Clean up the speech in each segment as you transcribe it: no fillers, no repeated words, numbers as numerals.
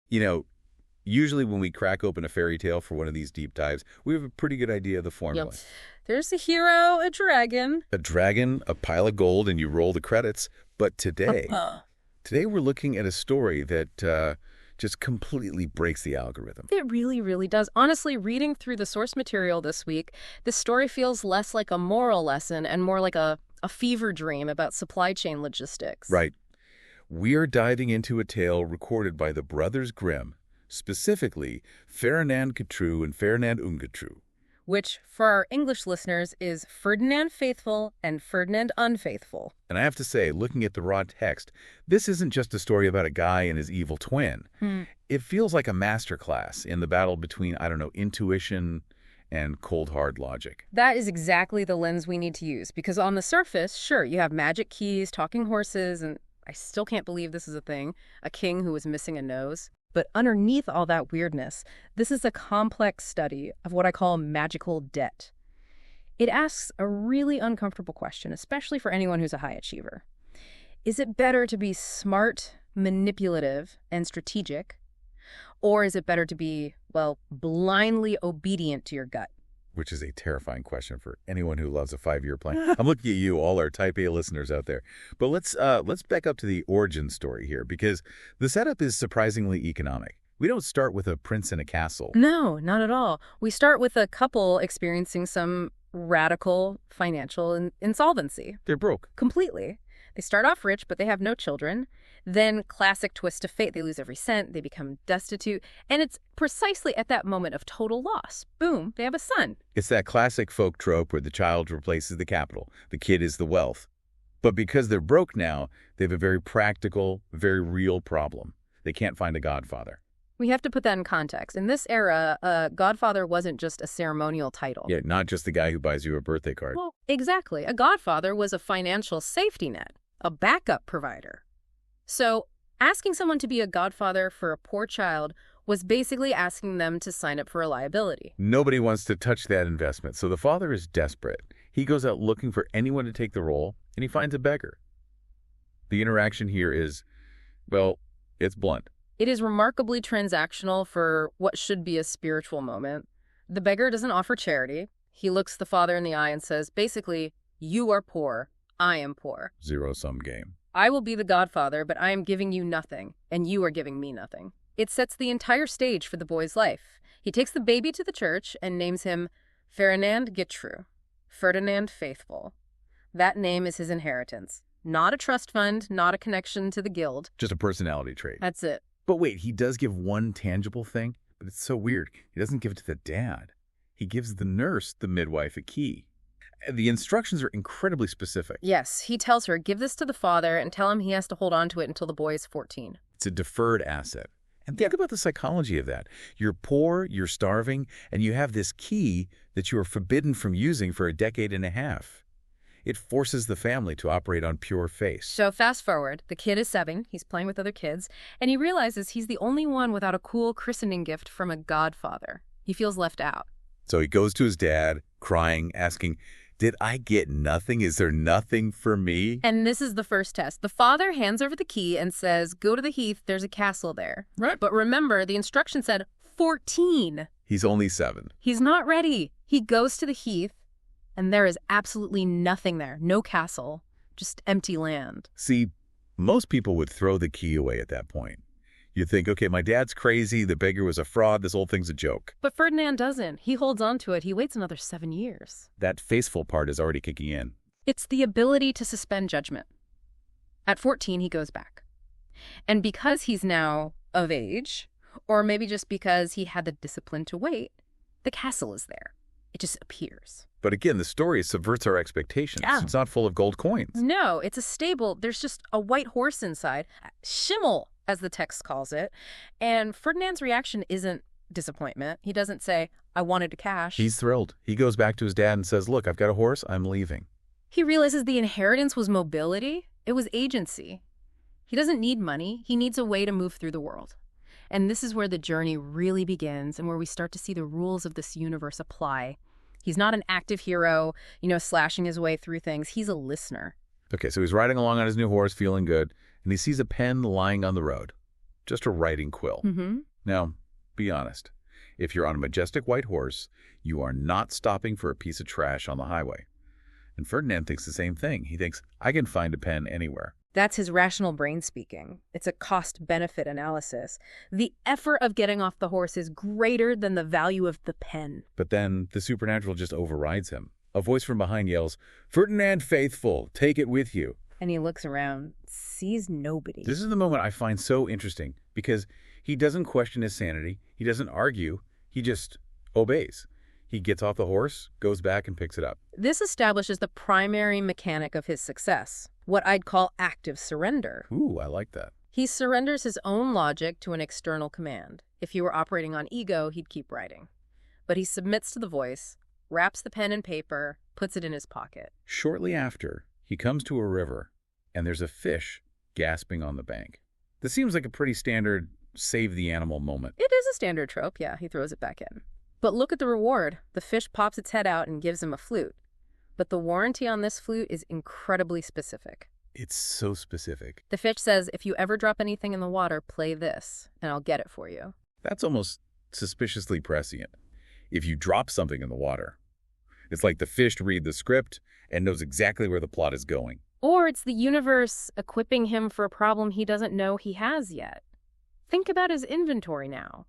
You know, usually when we crack open a fairy tale for one of these deep dives, we have a pretty good idea of the formula. Yep. There's a hero, a dragon. A dragon, a pile of gold, and you roll the credits. But today we're looking at a story that just completely breaks the algorithm. It really, really does. Honestly, reading through the source material this week, this story feels less like a moral lesson and more like a fever dream about supply chain logistics. Right. We are diving into a tale recorded by the brothers Grimm, specifically Ferenand getrü and Ferdinand ungetrü. Which, for our English listeners, is Ferdinand Faithful and Ferdinand Unfaithful. And I have to say, looking at the raw text, this isn't just a story about a guy and his evil twin. It feels like a masterclass in the battle between, I don't know, intuition and cold, hard logic. That is exactly the lens we need to use, because on the surface, sure, you have magic keys, talking horses, and I still can't believe this is a thing, a king who was missing a nose. But underneath all that weirdness, this is a complex study of what I call magical debt. It asks a really uncomfortable question, especially for anyone who's a high achiever. Is it better to be smart, manipulative, and strategic? Or is it better to be, well, blindly obedient to your gut? Which is a terrifying question for anyone who loves a 5-year plan. I'm looking at you, all our Type A listeners out there. But let's back up to the origin story here, because the setup is surprisingly economic. We don't start with a prince in a castle. No, not at all. We start with a couple experiencing some radical financial insolvency. They're broke. Completely. They start off rich, but they have no children. Then, classic twist of fate, they lose every cent, they become destitute, and it's precisely at that moment of total loss. Boom, they have a son. It's that classic folk trope where the child replaces the capital. The kid is the wealth. But because they're broke now, they have a very practical, very real problem. They can't find a godfather. We have to put that in context. In this era, a godfather wasn't just a ceremonial title. Yeah, not just the guy who buys you a birthday card. Well, exactly. A godfather was a financial safety net, a backup provider. So asking someone to be a godfather for a poor child was basically asking them to sign up for a liability. Nobody wants to touch that investment, so the father is desperate. He goes out looking for anyone to take the role, and he finds a beggar. The interaction here is, well, it's blunt. It is remarkably transactional for what should be a spiritual moment. The beggar doesn't offer charity. He looks the father in the eye and says, basically, you are poor, I am poor. Zero-sum game. I will be the godfather, but I am giving you nothing, and you are giving me nothing. It sets the entire stage for the boy's life. He takes the baby to the church and names him Ferenand getrü, Ferdinand Faithful. That name is his inheritance. Not a trust fund, not a connection to the guild. Just a personality trait. That's it. But wait, he does give one tangible thing, but it's so weird. He doesn't give it to the dad. He gives the nurse, the midwife, a key. The instructions are incredibly specific. Yes, he tells her, give this to the father and tell him he has to hold on to it until the boy is 14. It's a deferred asset. And think about the psychology of that. You're poor, you're starving, and you have this key that you are forbidden from using for a decade and a half. It forces the family to operate on pure faith. So fast forward, the kid is 7, he's playing with other kids, and he realizes he's the only one without a cool christening gift from a godfather. He feels left out. So he goes to his dad, crying, asking, did I get nothing? Is there nothing for me? And this is the first test. The father hands over the key and says, go to the heath, there's a castle there. Right. But remember, the instruction said 14. He's only 7. He's not ready. He goes to the heath, and there is absolutely nothing there. No castle, just empty land. See, most people would throw the key away at that point. You think, okay, my dad's crazy, the beggar was a fraud, this whole thing's a joke. But Ferdinand doesn't. He holds on to it. He waits another 7 years. That faithful part is already kicking in. It's the ability to suspend judgment. At 14, he goes back. And because he's now of age, or maybe just because he had the discipline to wait, the castle is there. It just appears. But again, the story subverts our expectations. Yeah. It's not full of gold coins. No, it's a stable. There's just a white horse inside. Schimmel, as the text calls it. And Ferdinand's reaction isn't disappointment. He doesn't say, I wanted to cash. He's thrilled. He goes back to his dad and says, look, I've got a horse, I'm leaving. He realizes the inheritance was mobility. It was agency. He doesn't need money. He needs a way to move through the world. And this is where the journey really begins and where we start to see the rules of this universe apply. He's not an active hero, slashing his way through things. He's a listener. Okay, so he's riding along on his new horse, feeling good, and he sees a pen lying on the road. just a writing quill. Now, be honest. If you're on a majestic white horse, you are not stopping for a piece of trash on the highway. And Ferdinand thinks the same thing. He thinks, I can find a pen anywhere. That's his rational brain speaking. It's a cost-benefit analysis. The effort of getting off the horse is greater than the value of the pen. But then the supernatural just overrides him. A voice from behind yells, Ferdinand Faithful, take it with you. And he looks around, sees nobody. This is the moment I find so interesting because he doesn't question his sanity. He doesn't argue. He just obeys. He gets off the horse, goes back and picks it up. This establishes the primary mechanic of his success, what I'd call active surrender. Ooh, I like that. He surrenders his own logic to an external command. If he were operating on ego, he'd keep writing. But he submits to the voice, wraps the pen in paper, puts it in his pocket. Shortly after, he comes to a river, and there's a fish gasping on the bank. This seems like a pretty standard save the animal moment. It is a standard trope, yeah. He throws it back in. But look at the reward. The fish pops its head out and gives him a flute. But the warranty on this flute is incredibly specific. It's so specific. The fish says, if you ever drop anything in the water, play this, and I'll get it for you. That's almost suspiciously prescient. If you drop something in the water, it's like the fish read the script and knows exactly where the plot is going. Or it's the universe equipping him for a problem he doesn't know he has yet. Think about his inventory now.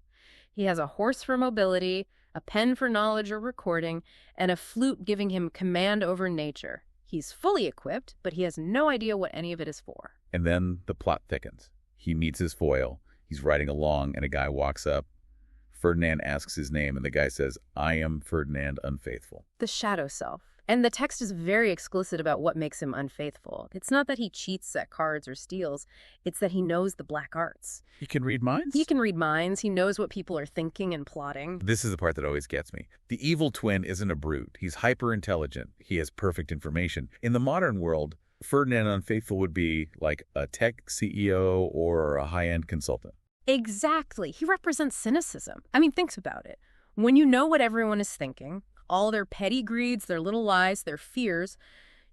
He has a horse for mobility, a pen for knowledge or recording, and a flute giving him command over nature. He's fully equipped, but he has no idea what any of it is for. And then the plot thickens. He meets his foil. He's riding along, and a guy walks up. Ferdinand asks his name, and the guy says, I am Ferdinand Unfaithful. The shadow self. And the text is very explicit about what makes him unfaithful. It's not that he cheats at cards or steals. It's that he knows the black arts. He can read minds? He can read minds. He knows what people are thinking and plotting. This is the part that always gets me. The evil twin isn't a brute. He's hyper-intelligent. He has perfect information. In the modern world, Ferdinand Unfaithful would be like a tech CEO or a high-end consultant. Exactly. He represents cynicism. I mean, think about it. When you know what everyone is thinking, all their petty greeds, their little lies, their fears,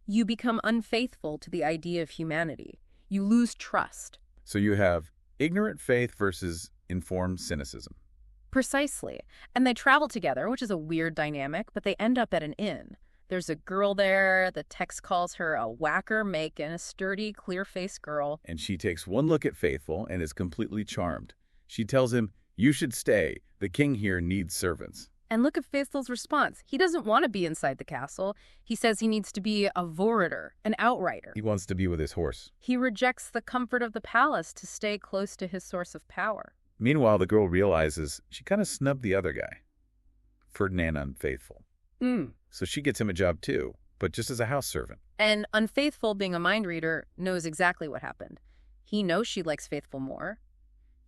you become unfaithful to the idea of humanity. You lose trust. So you have ignorant faith versus informed cynicism. Precisely. And they travel together, which is a weird dynamic, but they end up at an inn. There's a girl there. The text calls her a whacker makin', a sturdy, clear-faced girl. And she takes one look at Faithful and is completely charmed. She tells him, you should stay. The king here needs servants. And look at Faithful's response. He doesn't want to be inside the castle. He says he needs to be a vorator, an outrider. He wants to be with his horse. He rejects the comfort of the palace to stay close to his source of power. Meanwhile, the girl realizes she kind of snubbed the other guy, Ferdinand Unfaithful. So she gets him a job too, but just as a house servant. And Unfaithful, being a mind reader, knows exactly what happened. He knows she likes Faithful more,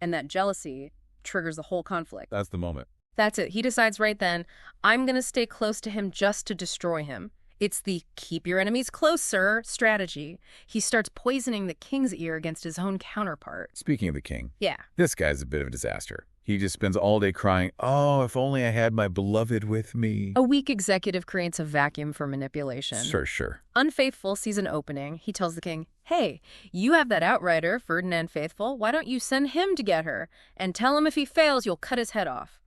and that jealousy triggers the whole conflict. That's the moment. That's it. He decides right then, I'm going to stay close to him just to destroy him. It's the keep your enemies close, sir strategy. He starts poisoning the king's ear against his own counterpart. Speaking of the king, yeah, this guy's a bit of a disaster. He just spends all day crying, oh, if only I had my beloved with me. A weak executive creates a vacuum for manipulation. Sure. Unfaithful sees an opening. He tells the king, hey, you have that outrider, Ferdinand Faithful. Why don't you send him to get her? And tell him if he fails, you'll cut his head off.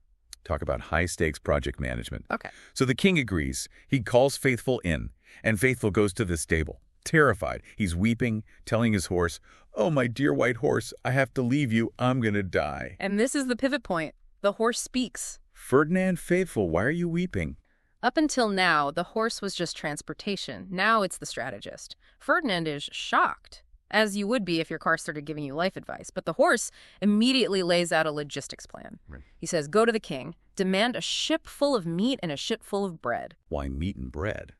Talk about high-stakes project management. Okay. So the king agrees. He calls Faithful in, and Faithful goes to the stable. Terrified, he's weeping, telling his horse, oh, my dear white horse, I have to leave you. I'm going to die. And this is the pivot point. The horse speaks. Ferdinand Faithful, why are you weeping? Up until now, the horse was just transportation. Now it's the strategist. Ferdinand is shocked, as you would be if your car started giving you life advice. But the horse immediately lays out a logistics plan. Right. He says, go to the king, demand a ship full of meat and a ship full of bread. Why meat and bread?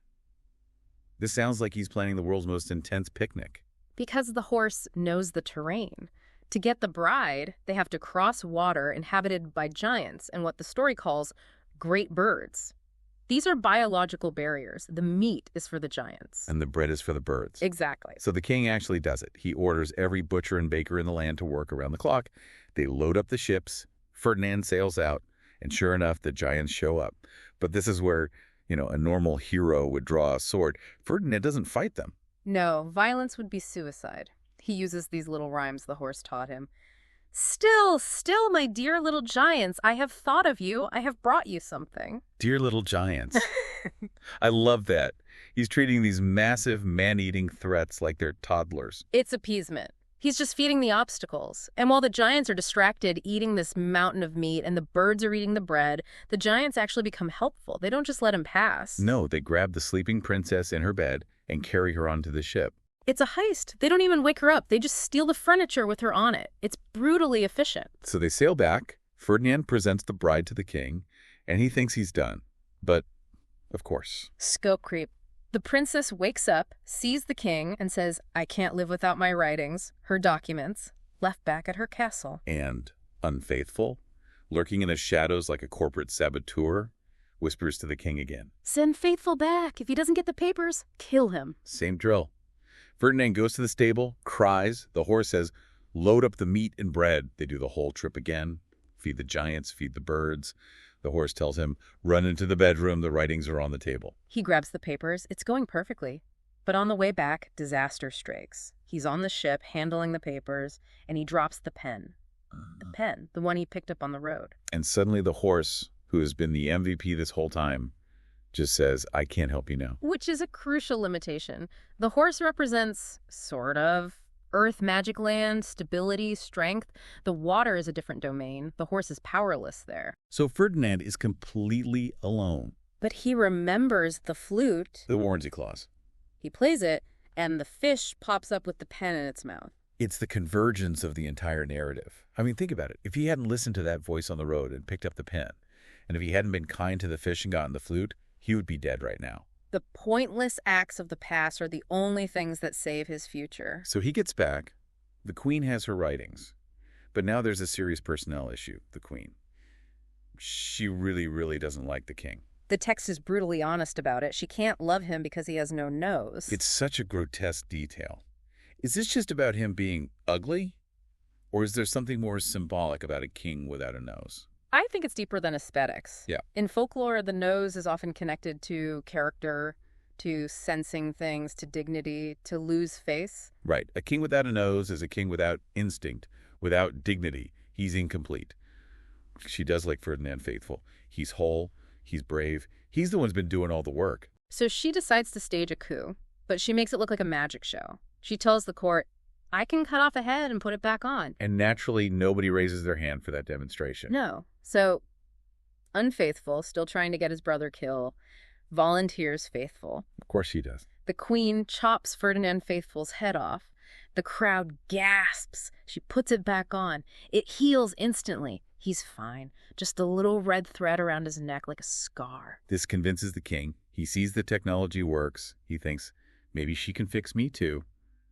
This sounds like he's planning the world's most intense picnic. Because the horse knows the terrain. To get the bride, they have to cross water inhabited by giants and what the story calls great birds. These are biological barriers. The meat is for the giants. And the bread is for the birds. Exactly. So the king actually does it. He orders every butcher and baker in the land to work around the clock. They load up the ships. Ferdinand sails out. And sure enough, the giants show up. But this is where, a normal hero would draw a sword. Ferdinand doesn't fight them. No, violence would be suicide. He uses these little rhymes the horse taught him. Still, my dear little giants, I have thought of you. I have brought you something. Dear little giants. I love that. He's treating these massive man-eating threats like they're toddlers. It's appeasement. He's just feeding the obstacles. And while the giants are distracted eating this mountain of meat and the birds are eating the bread, the giants actually become helpful. They don't just let him pass. No, they grab the sleeping princess in her bed and carry her onto the ship. It's a heist. They don't even wake her up. They just steal the furniture with her on it. It's brutally efficient. So they sail back. Ferdinand presents the bride to the king, and he thinks he's done. But, of course. Scope creep. The princess wakes up, sees the king, and says, I can't live without my writings, her documents, left back at her castle. And Unfaithful, lurking in the shadows like a corporate saboteur, whispers to the king again. Send Faithful back. If he doesn't get the papers, kill him. Same drill. Ferdinand goes to the stable, cries. The horse says, load up the meat and bread. They do the whole trip again. Feed the giants, feed the birds. The horse tells him, run into the bedroom. The writings are on the table. He grabs the papers. It's going perfectly. But on the way back, disaster strikes. He's on the ship, handling the papers, and he drops the pen. The pen, the one he picked up on the road. And suddenly the horse, who has been the MVP this whole time, just says, I can't help you now. Which is a crucial limitation. The horse represents, sort of, earth, magic land, stability, strength. The water is a different domain. The horse is powerless there. So Ferdinand is completely alone. But he remembers the flute. The warranty clause. He plays it, and the fish pops up with the pen in its mouth. It's the convergence of the entire narrative. I mean, think about it. If he hadn't listened to that voice on the road and picked up the pen, and if he hadn't been kind to the fish and gotten the flute, he would be dead right now. The pointless acts of the past are the only things that save his future. So he gets back. The queen has her writings. But now there's a serious personnel issue, the queen. She really doesn't like the king. The text is brutally honest about it. She can't love him because he has no nose. It's such a grotesque detail. Is this just about him being ugly? Or is there something more symbolic about a king without a nose? I think it's deeper than aesthetics. Yeah. In folklore, the nose is often connected to character, to sensing things, to dignity, to lose face. Right. A king without a nose is a king without instinct, without dignity. He's incomplete. She does like Ferdinand Faithful. He's whole. He's brave. He's the one who's been doing all the work. So she decides to stage a coup, but she makes it look like a magic show. She tells the court, I can cut off a head and put it back on. And naturally, nobody raises their hand for that demonstration. No. So, Unfaithful, still trying to get his brother killed, volunteers Faithful. Of course she does. The queen chops Ferdinand Faithful's head off. The crowd gasps. She puts it back on. It heals instantly. He's fine. Just a little red thread around his neck like a scar. This convinces the king. He sees the technology works. He thinks, maybe she can fix me too.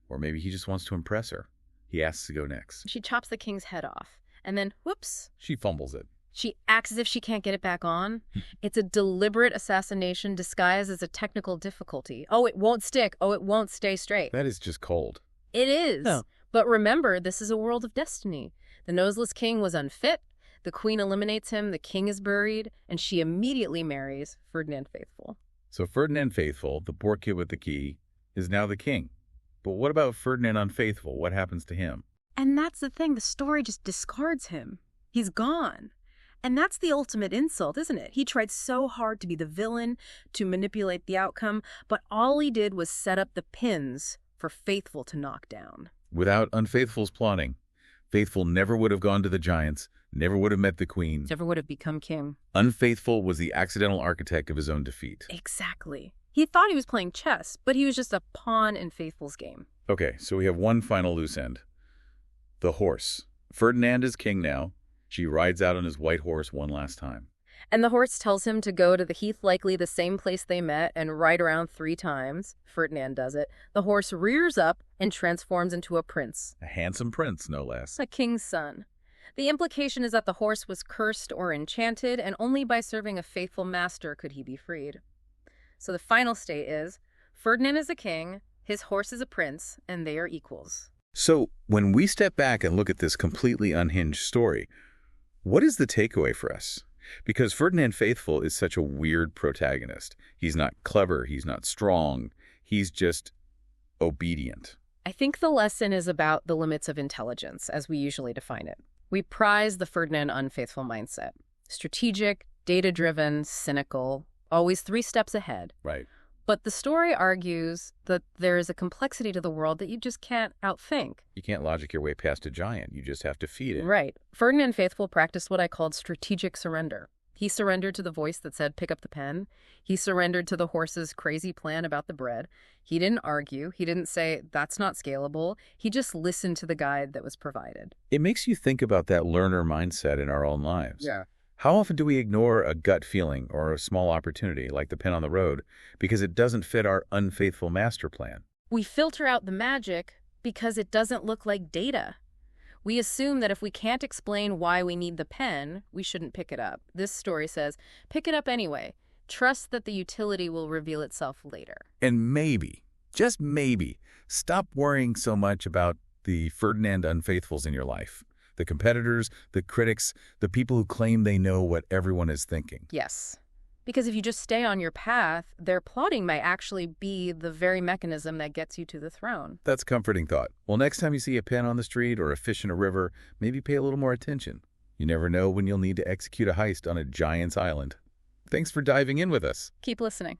Or maybe he just wants to impress her. He asks to go next. She chops the king's head off. And then, whoops. She fumbles it. She acts as if she can't get it back on. It's a deliberate assassination disguised as a technical difficulty. Oh, it won't stick. Oh, it won't stay straight. That is just cold. It is. No. But remember, this is a world of destiny. The noseless king was unfit. The queen eliminates him. The king is buried. And she immediately marries Ferdinand Faithful. So Ferdinand Faithful, the poor kid with the key, is now the king. But what about Ferdinand Unfaithful? What happens to him? And that's the thing. The story just discards him. He's gone. And that's the ultimate insult, isn't it? He tried so hard to be the villain, to manipulate the outcome, but all he did was set up the pins for Faithful to knock down. Without Unfaithful's plotting, Faithful never would have gone to the giants, never would have met the queen. Never would have become king. Unfaithful was the accidental architect of his own defeat. Exactly. He thought he was playing chess, but he was just a pawn in Faithful's game. Okay, so we have one final loose end. The horse. Ferdinand is king now. She rides out on his white horse one last time. And the horse tells him to go to the heath, likely the same place they met, and ride around 3 times. Ferdinand does it. The horse rears up and transforms into a prince. A handsome prince, no less. A king's son. The implication is that the horse was cursed or enchanted, and only by serving a faithful master could he be freed. So the final state is, Ferdinand is a king, his horse is a prince, and they are equals. So when we step back and look at this completely unhinged story, what is the takeaway for us? Because Ferdinand Faithful is such a weird protagonist. He's not clever, he's not strong, he's just obedient. I think the lesson is about the limits of intelligence, as we usually define it. We prize the Ferdinand Unfaithful mindset. Strategic, data-driven, cynical, always 3 steps ahead. Right. But the story argues that there is a complexity to the world that you just can't outthink. You can't logic your way past a giant. You just have to feed it. Right. Ferdinand Faithful practiced what I called strategic surrender. He surrendered to the voice that said, pick up the pen. He surrendered to the horse's crazy plan about the bread. He didn't argue. He didn't say, that's not scalable. He just listened to the guide that was provided. It makes you think about that learner mindset in our own lives. Yeah. How often do we ignore a gut feeling or a small opportunity, like the pen on the road, because it doesn't fit our unfaithful master plan? We filter out the magic because it doesn't look like data. We assume that if we can't explain why we need the pen, we shouldn't pick it up. This story says, pick it up anyway. Trust that the utility will reveal itself later. And maybe, just maybe, stop worrying so much about the Ferdinand Unfaithfuls in your life. The competitors, the critics, the people who claim they know what everyone is thinking. Yes. Because if you just stay on your path, their plotting might actually be the very mechanism that gets you to the throne. That's a comforting thought. Well, next time you see a pen on the street or a fish in a river, maybe pay a little more attention. You never know when you'll need to execute a heist on a giant's island. Thanks for diving in with us. Keep listening.